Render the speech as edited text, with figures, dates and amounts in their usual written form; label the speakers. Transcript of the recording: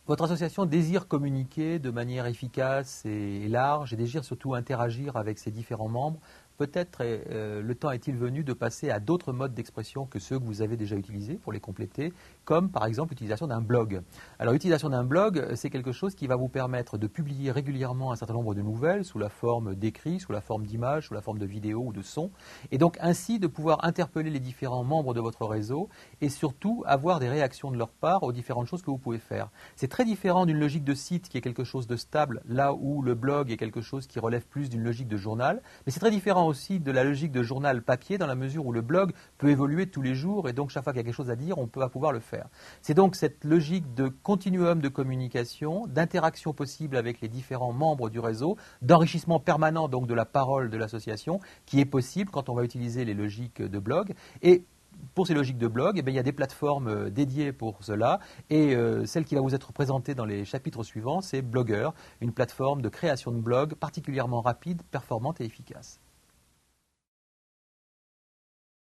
Speaker 1: Votre association désire communiquer de manière efficace et large et désire surtout interagir avec ses différents membres. Peut-être le temps est-il venu de passer à d'autres modes d'expression que ceux que vous avez déjà utilisés pour les compléter, comme par exemple l'utilisation d'un blog. Alors l'utilisation d'un blog, c'est quelque chose qui va vous permettre de publier régulièrement un certain nombre de nouvelles sous la forme d'écrits, sous la forme d'images, sous la forme de vidéos ou de sons, et donc ainsi de pouvoir interpeller les différents membres de votre réseau et surtout avoir des réactions de leur part aux différentes choses que vous pouvez faire. C'est très différent d'une logique de site qui est quelque chose de stable, là où le blog est quelque chose qui relève plus d'une logique de journal, mais c'est très différent aussi de la logique de journal papier dans la mesure où le blog peut évoluer tous les jours et donc chaque fois qu'il y a quelque chose à dire, on va pouvoir le faire. C'est donc cette logique de continuum de communication, d'interaction possible avec les différents membres du réseau, d'enrichissement permanent donc de la parole de l'association qui est possible quand on va utiliser les logiques de blog. Et pour ces logiques de blog, il y a des plateformes dédiées pour cela et celle qui va vous être présentée dans les chapitres suivants, c'est Blogger, une plateforme de création de blog particulièrement rapide, performante et efficace.